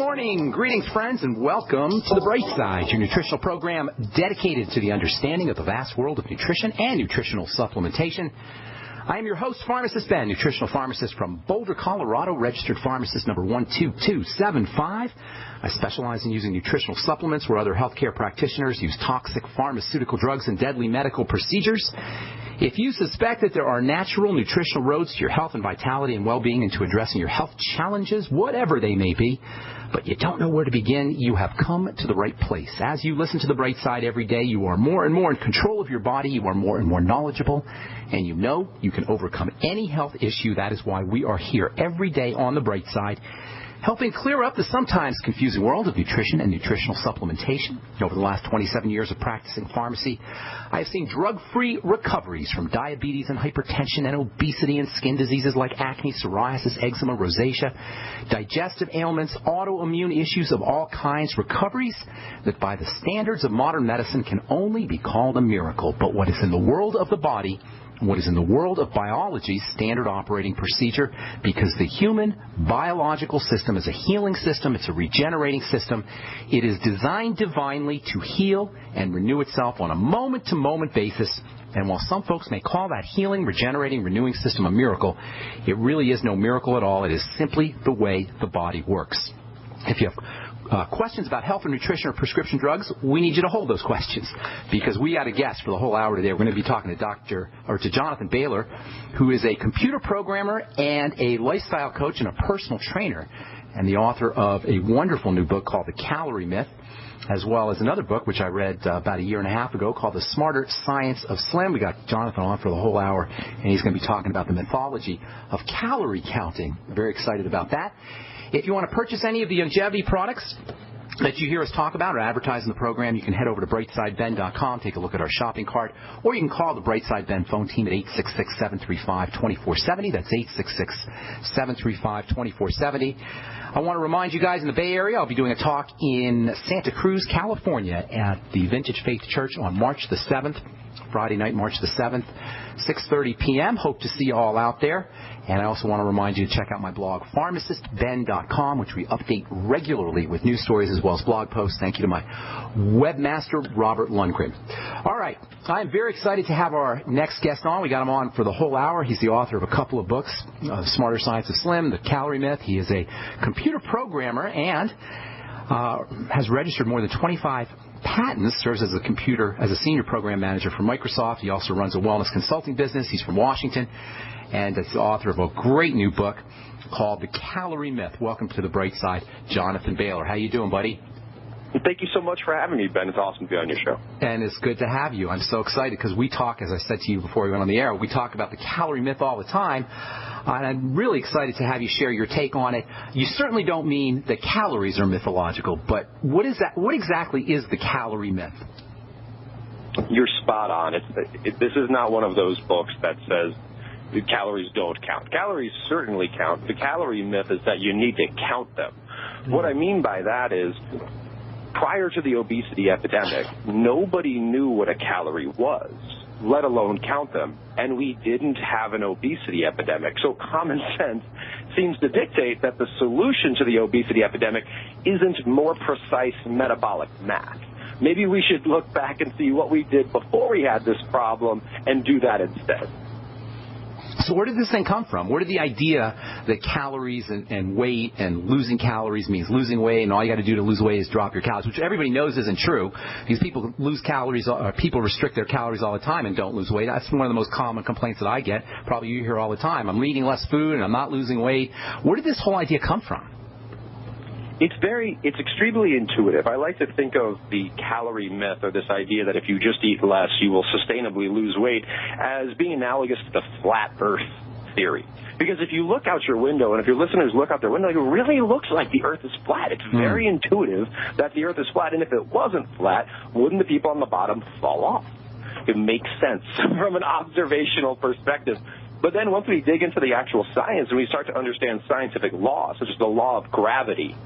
morning. Greetings, friends, and welcome to the Brightside, your nutritional program dedicated to the understanding of the vast world of nutrition and nutritional supplementation. I am your host, Pharmacist Ben, nutritional pharmacist from Boulder, Colorado, registered pharmacist number 12275. I specialize in using nutritional supplements where other healthcare practitioners use toxic pharmaceutical drugs and deadly medical procedures. If you suspect that there are natural nutritional roads to your health and vitality and well-being and to addressing your health challenges, whatever they may be, but you don't know where to begin, you have come to the right place. As you listen to the Bright Side every day, you are more and more in control of your body, you are more and more knowledgeable, and you know you can overcome any health issue. That is why we are here every day on the Bright Side, helping clear up the sometimes confusing world of nutrition and nutritional supplementation. Over the last 27 years of practicing pharmacy, I have seen drug-free recoveries from diabetes and hypertension and obesity and skin diseases like acne, psoriasis, eczema, rosacea, digestive ailments, autoimmune issues of all kinds, recoveries that by the standards of modern medicine can only be called a miracle. But what is in the world of the body, what is in the world of biology, standard operating procedure, because the human biological system is a healing system, it's a regenerating system. It is designed divinely to heal and renew itself on a moment-to-moment basis. And while some folks may call that healing, regenerating, renewing system a miracle, it really is no miracle at all. It is simply the way the body works. If you have questions about health or nutrition or prescription drugs, we need you to hold those questions because we got a guest for the whole hour today. We're going to be talking to Jonathan Baylor, who is a computer programmer and a lifestyle coach and a personal trainer, and the author of a wonderful new book called The Calorie Myth, as well as another book which I read about a year and a half ago called The Smarter Science of Slim. We got Jonathan on for the whole hour, and he's going to be talking about the mythology of calorie counting. I'm very excited about that. If you want to purchase any of the longevity products that you hear us talk about or advertise in the program, you can head over to brightsideben.com, take a look at our shopping cart, or you can call the Brightside Ben phone team at 866-735-2470. That's 866-735-2470. I want to remind you guys in the Bay Area, I'll be doing a talk in Santa Cruz, California at the Vintage Faith Church on March the 7th, Friday night, March the 7th, 6:30 p.m. Hope to see you all out there. And I also want to remind you to check out my blog, pharmacistben.com, which we update regularly with news stories as well as blog posts. Thank you to my webmaster, Robert Lundgren. All right. I'm very excited to have our next guest on. We got him on for the whole hour. He's the author of a couple of books, Smarter Science of Slim, The Calorie Myth. He is a computer programmer and has registered more than 25 patents, serves as a senior program manager for Microsoft. He also runs a wellness consulting business. He's from Washington, and is the author of a great new book called The Calorie Myth. Welcome to the Bright Side, Jonathan Baylor. How you doing, buddy? Thank you so much for having me, Ben. It's awesome to be on your show. And it's good to have you. I'm so excited because we talk, as I said to you before we went on the air, we talk about the calorie myth all the time. And I'm really excited to have you share your take on it. You certainly don't mean that calories are mythological, but what is that? What exactly is the calorie myth? You're spot on. This is not one of those books that says the calories don't count. Calories certainly count. The calorie myth is that you need to count them. What I mean by that is, prior to the obesity epidemic, nobody knew what a calorie was, let alone count them, and we didn't have an obesity epidemic. So common sense seems to dictate that the solution to the obesity epidemic isn't more precise metabolic math. Maybe we should look back and see what we did before we had this problem and do that instead. So where did this thing come from? Where did the idea that calories and weight and losing calories means losing weight and all you got to do to lose weight is drop your calories, which everybody knows isn't true because people lose calories, or people restrict their calories all the time and don't lose weight. That's one of the most common complaints that I get. Probably you hear all the time. I'm eating less food and I'm not losing weight. Where did this whole idea come from? It's extremely intuitive. I like to think of the calorie myth, or this idea that if you just eat less, you will sustainably lose weight, as being analogous to the flat earth theory. Because if you look out your window, and if your listeners look out their window, it really looks like the earth is flat. It's very intuitive that the earth is flat, and if it wasn't flat, wouldn't the people on the bottom fall off? It makes sense from an observational perspective. But then once we dig into the actual science and we start to understand scientific laws, such as the law of gravity,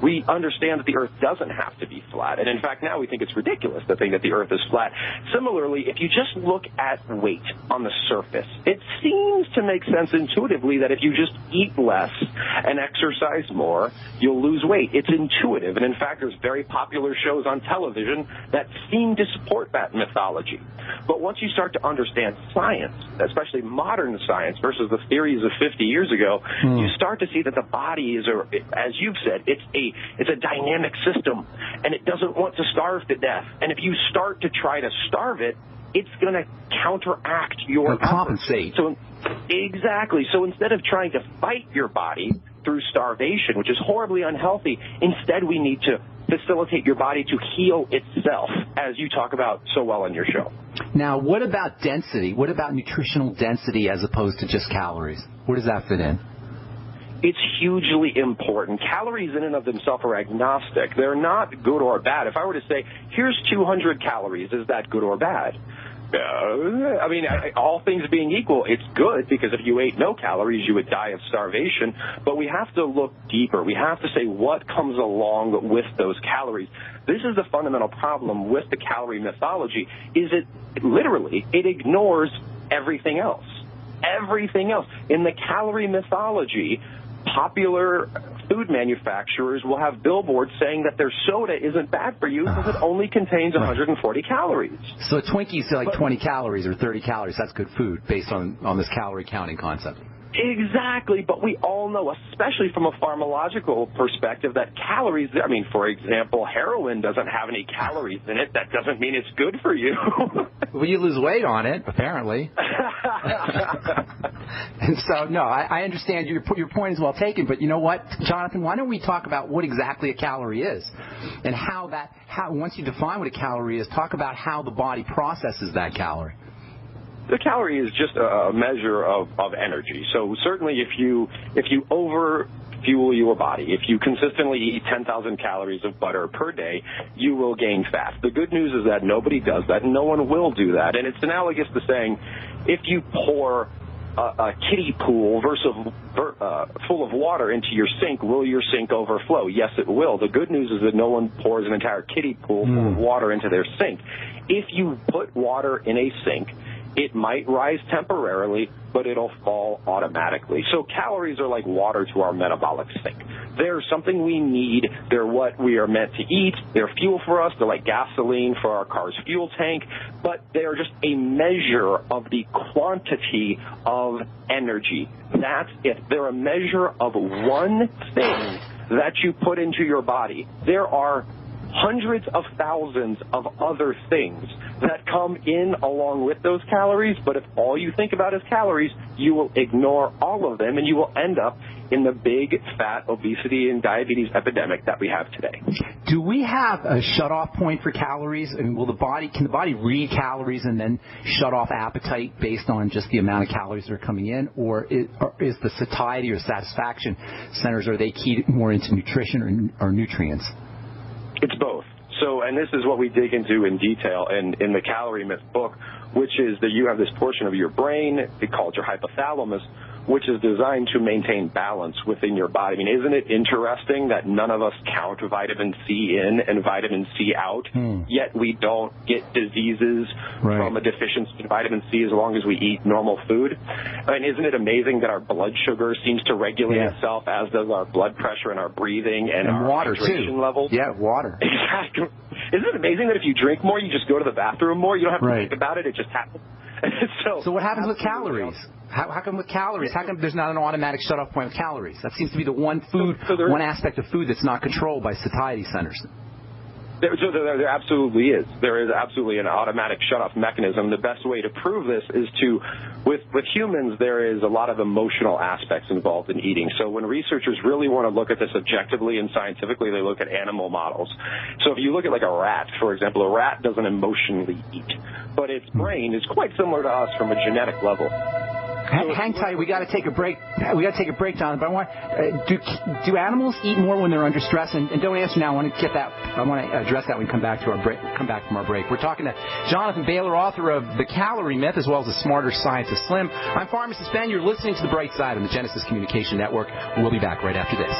we understand that the Earth doesn't have to be flat. And in fact, now we think it's ridiculous to think that the Earth is flat. Similarly, if you just look at weight on the surface, it seems to make sense intuitively that if you just eat less and exercise more, you'll lose weight. It's intuitive. And in fact, there's very popular shows on television that seem to support that mythology. But once you start to understand science, especially modern science versus the theories of 50 years ago, you start to see that the body is, as you've said, it's a dynamic system, and it doesn't want to starve to death. And if you start to try to starve it, it's going to counteract your compensate. So exactly. So instead of trying to fight your body through starvation, which is horribly unhealthy, instead we need to facilitate your body to heal itself, as you talk about so well on your show. Now, what about density? What about nutritional density as opposed to just calories? Where does that fit in? It's hugely important. Calories in and of themselves are agnostic. They're not good or bad. If I were to say, here's 200 calories, is that good or bad? I mean, all things being equal, it's good, because if you ate no calories, you would die of starvation. But we have to look deeper. We have to say what comes along with those calories. This is the fundamental problem with the calorie mythology, is it ignores everything else. Everything else. In the calorie mythology, popular food manufacturers will have billboards saying that their soda isn't bad for you because it only contains 140 calories. So a Twinkie's like 20 calories or 30 calories. That's good food based on this calorie counting concept. Exactly, but we all know, especially from a pharmacological perspective, that calories, I mean, for example, heroin doesn't have any calories in it. That doesn't mean it's good for you. Well, you lose weight on it, apparently. And so, no, I understand your point is well taken, but you know what, Jonathan, why don't we talk about what exactly a calorie is and how once you define what a calorie is, talk about how the body processes that calorie. The calorie is just a measure of energy. So certainly if you overfuel your body, if you consistently eat 10,000 calories of butter per day, you will gain fat. The good news is that nobody does that, and no one will do that. And it's analogous to saying, if you pour a kiddie pool full of water into your sink, will your sink overflow? Yes, it will. The good news is that no one pours an entire kiddie pool full of water into their sink. If you put water in a sink, it might rise temporarily, but it'll fall automatically. So calories are like water to our metabolic sink. They're something we need. They're what we are meant to eat. They're fuel for us. They're like gasoline for our car's fuel tank. But they're just a measure of the quantity of energy. That's it. They're a measure of one thing that you put into your body. There are hundreds of thousands of other things that come in along with those calories, but if all you think about is calories, you will ignore all of them, and you will end up in the big fat obesity and diabetes epidemic that we have today. Do we have a shut-off point for calories? I mean, can the body read calories and then shut off appetite based on just the amount of calories that are coming in, or is the satiety or satisfaction centers, are they keyed more into nutrition or nutrients? It's both. So, and this is what we dig into in detail in the Calorie Myth book, which is that you have this portion of your brain, called your hypothalamus, which is designed to maintain balance within your body. I mean, isn't it interesting that none of us count vitamin C in and vitamin C out, yet we don't get diseases from a deficiency in vitamin C as long as we eat normal food? I mean, isn't it amazing that our blood sugar seems to regulate itself, as does our blood pressure and our breathing and our water hydration levels? Yeah, water. Exactly. Isn't it amazing that if you drink more, you just go to the bathroom more? You don't have to think about it. It just happens. So what happens with calories? How come with calories? How come there's not an automatic shut-off point with calories? That seems to be the one one aspect of food that's not controlled by satiety centers. There absolutely is. There is absolutely an automatic shut-off mechanism. The best way to prove this is with humans, there is a lot of emotional aspects involved in eating. So when researchers really want to look at this objectively and scientifically, they look at animal models. So if you look at like a rat, for example, a rat doesn't emotionally eat, but its brain is quite similar to us from a genetic level. Hang tight. We got to take a break. Jonathan. But I want do animals eat more when they're under stress? And don't answer now. I want to address that when we come back from our break. We're talking to Jonathan Baylor, author of The Calorie Myth, as well as The Smarter Science of Slim. I'm Pharmacist Ben. You're listening to The Bright Side on the Genesis Communication Network. We'll be back right after this.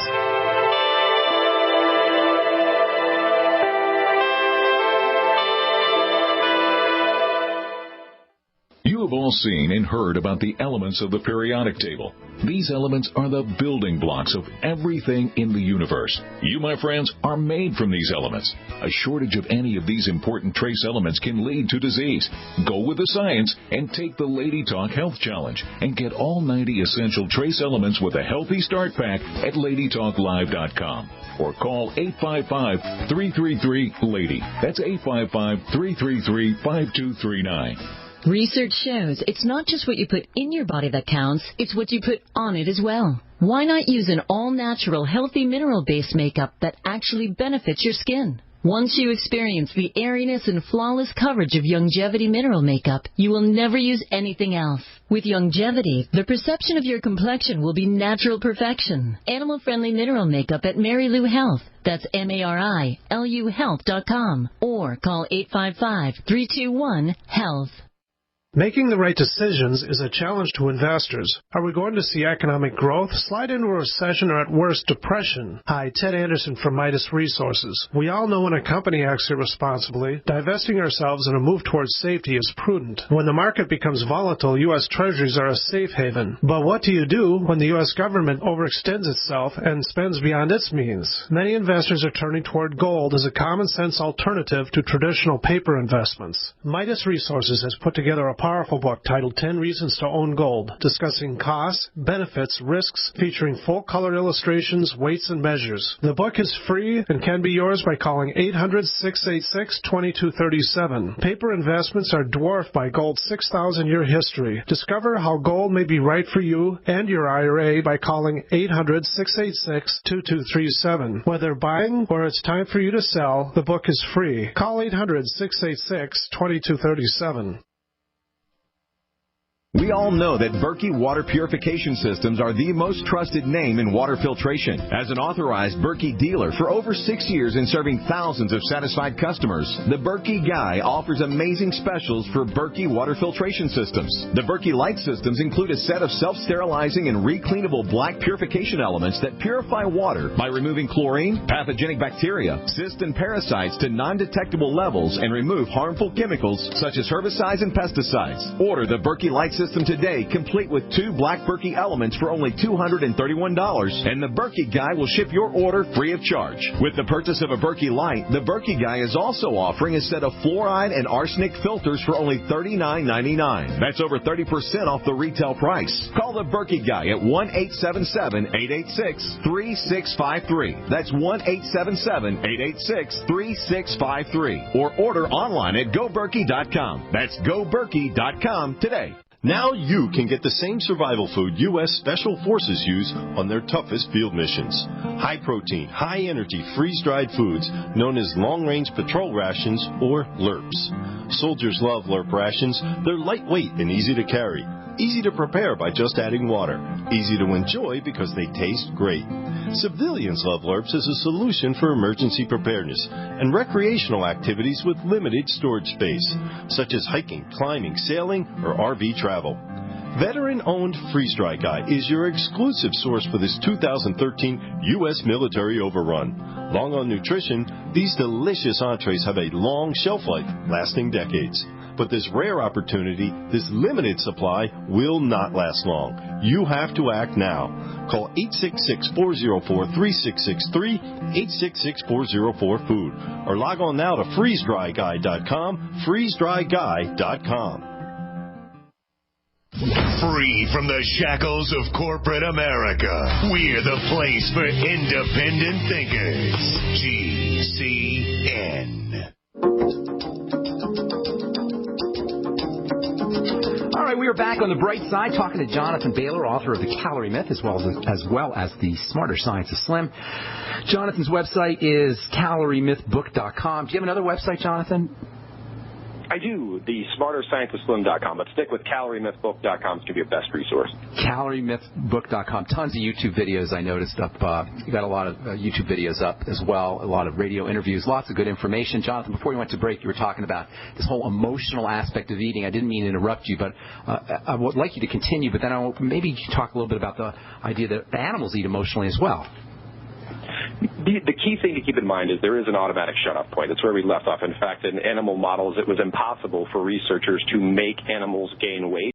You have all seen and heard about the elements of the periodic table. These elements are the building blocks of everything in the universe. You, my friends, are made from these elements. A shortage of any of these important trace elements can lead to disease. Go with the science and take the Lady Talk Health Challenge and get all 90 essential trace elements with a healthy start pack at LadyTalkLive.com. Or call 855-333-LADY. That's 855-333-5239. Research shows it's not just what you put in your body that counts, it's what you put on it as well. Why not use an all-natural, healthy mineral-based makeup that actually benefits your skin? Once you experience the airiness and flawless coverage of Longevity mineral makeup, you will never use anything else. With Longevity, the perception of your complexion will be natural perfection. Animal-friendly mineral makeup at Mary Lou Health. That's MARILU Health.com. Or call 855-321-HEALTH. Making the right decisions is a challenge to investors. Are we going to see economic growth, slide into a recession, or at worst, depression? Hi, Ted Anderson from Midas Resources. We all know when a company acts irresponsibly, divesting ourselves in a move towards safety is prudent. When the market becomes volatile, U.S. Treasuries are a safe haven. But what do you do when the U.S. government overextends itself and spends beyond its means? Many investors are turning toward gold as a common-sense alternative to traditional paper investments. Midas Resources has put together a powerful book titled 10 Reasons to Own Gold, discussing costs, benefits, risks, featuring full-color illustrations, weights, and measures. The book is free and can be yours by calling 800-686-2237. Paper investments are dwarfed by gold's 6,000-year history. Discover how gold may be right for you and your IRA by calling 800-686-2237. Whether buying or it's time for you to sell, the book is free. Call 800-686-2237. We all know that Berkey Water Purification Systems are the most trusted name in water filtration. As an authorized Berkey dealer for over 6 years and serving thousands of satisfied customers, the Berkey Guy offers amazing specials for Berkey Water Filtration Systems. The Berkey Light Systems include a set of self-sterilizing and recleanable black purification elements that purify water by removing chlorine, pathogenic bacteria, cysts, and parasites to non-detectable levels and remove harmful chemicals such as herbicides and pesticides. Order the Berkey Light System today, complete with 2 black Berkey elements for only $231, and the Berkey Guy will ship your order free of charge. With the purchase of a Berkey Light, the Berkey Guy is also offering a set of fluoride and arsenic filters for only $39.99. That's over 30% off the retail price. Call the Berkey Guy at 1-877-886-3653. That's 1-877-886-3653. Or order online at GoBerkey.com. That's GoBerkey.com today. Now you can get the same survival food U.S. Special Forces use on their toughest field missions. High-protein, high-energy, freeze-dried foods known as long-range patrol rations, or LRPs. Soldiers love LRP rations. They're lightweight and easy to carry. Easy to prepare by just adding water. Easy to enjoy because they taste great. Civilians love LRPs as a solution for emergency preparedness and recreational activities with limited storage space, such as hiking, climbing, sailing, or RV travel. Veteran-owned Freeze Dry Guy is your exclusive source for this 2013 U.S. military overrun. Long on nutrition, these delicious entrees have a long shelf life, lasting decades. But this rare opportunity, this limited supply, will not last long. You have to act now. Call 866-404-3663, 866-404-FOOD, or log on now to freezedryguy.com, freezedryguy.com. Free from the shackles of corporate America, we're the place for independent thinkers. GCN. All right, we are back on the bright side talking to Jonathan Baylor, author of The Calorie Myth, as well as The Smarter Science of Slim. Jonathan's website is caloriemythbook.com. Do you have another website, Jonathan? I do. The SmarterScientistSlim.com, but stick with CalorieMythBook.com. It's going to be your best resource. CalorieMythBook.com. Tons of YouTube videos I noticed up. You got a lot of YouTube videos up as well, a lot of radio interviews, lots of good information. Jonathan, before we went to break, you were talking about this whole emotional aspect of eating. I didn't mean to interrupt you, but I would like you to continue, but then maybe you talk a little bit about the idea that animals eat emotionally as well. The key thing to keep in mind is there is an automatic shut-off point. That's where we left off. In fact, in animal models, it was impossible for researchers to make animals gain weight.